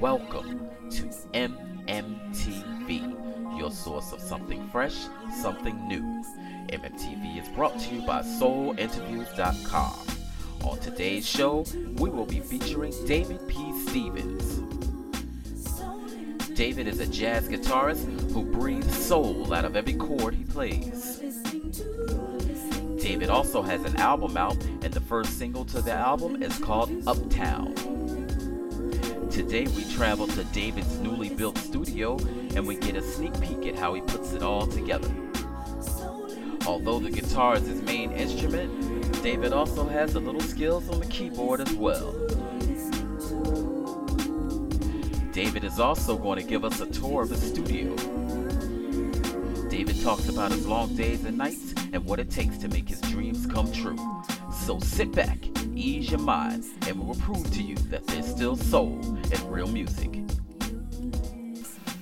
Welcome to MMTV, your source of something fresh, something new. MMTV is brought to you by soulinterviews.com. On today's show, we will be featuring David P. Stevens. David is a jazz guitarist who breathes soul out of every chord he plays. David also has an album out, and the first single to the album is called Uptown. Today we travel to David's newly built studio and we get a sneak peek at how he puts it all together. Although the guitar is his main instrument, David also has a little skills on the keyboard as well. David is also going to give us a tour of his studio. David talks about his long days and nights and what it takes to make his dreams come true. So sit back, ease your mind, and we will prove to you that there's still soul in real music.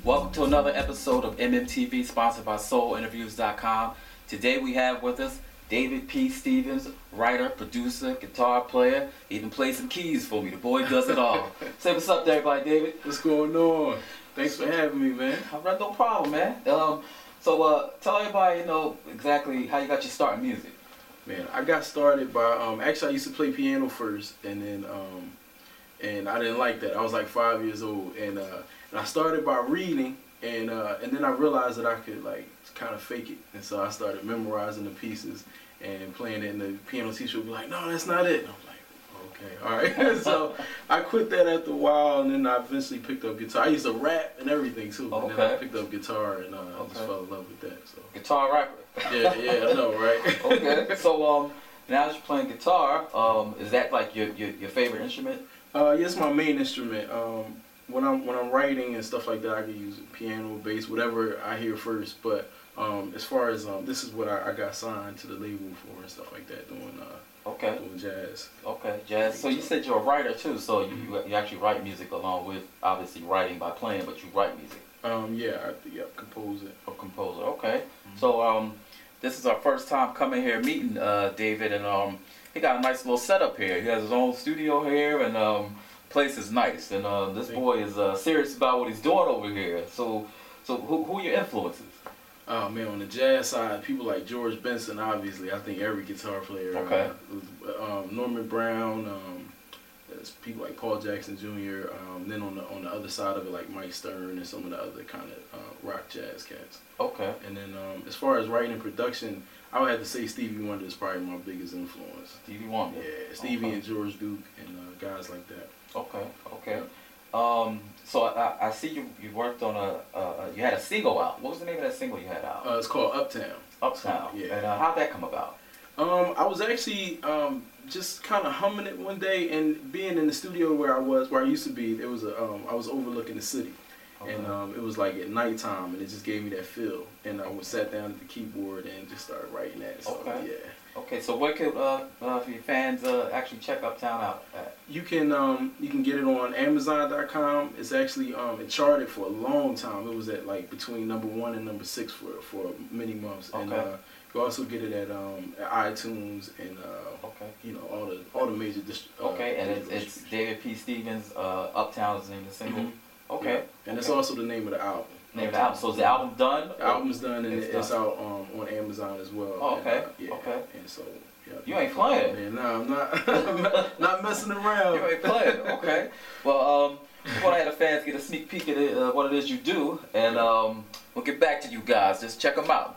Welcome to another episode of MMTV, sponsored by soulinterviews.com. Today we have with us David P. Stevens, writer, producer, guitar player, even plays some keys for me. The boy does it all. Say what's up to everybody, David. What's going on? Thanks for having me, man. All right, no problem, man. So tell everybody, exactly how you got your start in music. Man, I got started by, actually I used to play piano first, and then, and I didn't like that. I was like 5 years old, and I started by reading, and then I realized that I could like kind of fake it, and so I started memorizing the pieces and playing it, and the piano teacher would be like, "No, that's not it." And I'm like, "Okay, all right." So I quit that after a while, and then I eventually picked up guitar. I used to rap and everything too, and then I picked up guitar, and I just fell in love with that. So guitar rapper. Yeah, I know, right? Okay, so now that you're playing guitar, is that like your favorite instrument? Yeah, it's my main instrument. When I'm writing and stuff like that, I can use piano, bass, whatever I hear first. But as far as this is what I got signed to the label for and stuff like that, doing jazz. Okay, jazz. So you said you're a writer too. So you actually write music along with obviously writing by playing, but you write music. Compose it. A composer. Okay. Mm-hmm. So this is our first time coming here meeting David, and he got a nice little setup here. He has his own studio here, and place is nice. And this boy is serious about what he's doing over here. So who are your influences? Oh man, on the jazz side, people like George Benson, obviously. I think every guitar player. Okay. Norman Brown. There's people like Paul Jackson Jr. Then on the other side of it, like Mike Stern and some of the other kind of rock jazz cats. Okay. And then as far as writing and production, I would have to say Stevie Wonder is probably my biggest influence. Stevie Wonder. Yeah, Stevie and George Duke and guys like that. Okay. So I see you worked on you had a single out. What was the name of that single you had out? It's called Uptown. Uptown. Yeah. And how'd that come about? I was actually just kind of humming it one day, and being in the studio where I used to be, there was I was overlooking the city. Okay. And it was like at nighttime, and it just gave me that feel. And I sat down at the keyboard and just started writing that. So, okay. Yeah. Okay, so where could your fans actually check Uptown out at? You can get it on Amazon.com. It's actually it charted for a long time. It was at like between #1 and #6 for many months. Okay. And you also get it at iTunes and all the major okay, and it's David P. Stevens. Uptown is the name of the single. Mm-hmm. Okay. Yeah. And it's also the name of the album. Name of the album. So is the album done? The album's done, and it's out on Amazon as well. Oh, okay. And, okay. And so, you ain't playing. Man, nah, I'm not. Not messing around. You ain't playing. Okay. Well, we're gonna have the fans get a sneak peek at what it is you do, and we'll get back to you guys. Just check them out.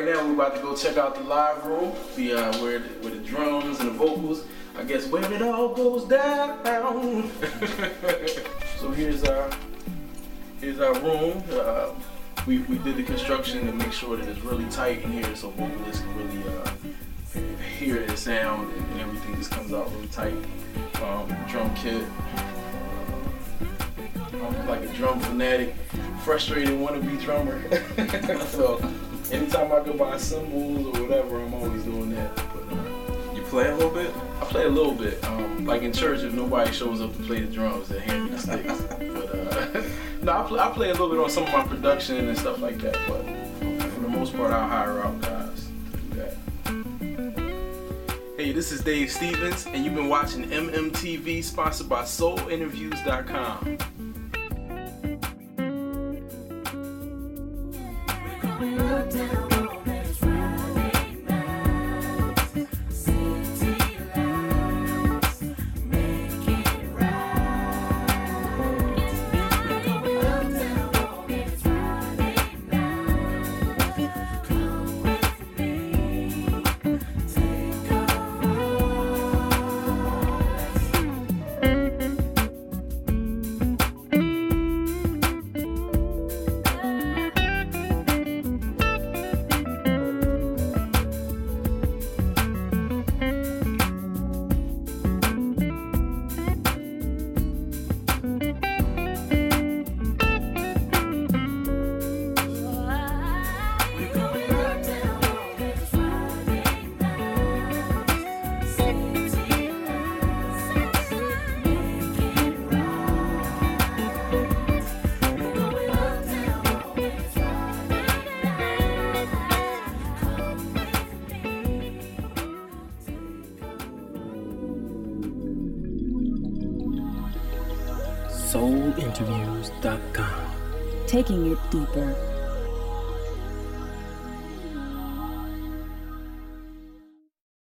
right now we're about to go check out the live room, where the drums and the vocals. I guess where it all goes down. So here's our room. We did the construction to make sure that it's really tight in here, so vocalists can really hear the sound and everything just comes out really tight. Drum kit. I'm like a drum fanatic, frustrated wannabe drummer. So anytime I go buy cymbals or whatever, I'm always doing that. But, you play a little bit? I play a little bit. Like in church, if nobody shows up to play the drums, they hand me the sticks. But no, I play a little bit on some of my production and stuff like that. But for the most part, I'll hire out guys to do that. Hey, this is Dave Stevens, and you've been watching MMTV, sponsored by SoulInterviews.com. SoulInterviews.com. Taking it deeper.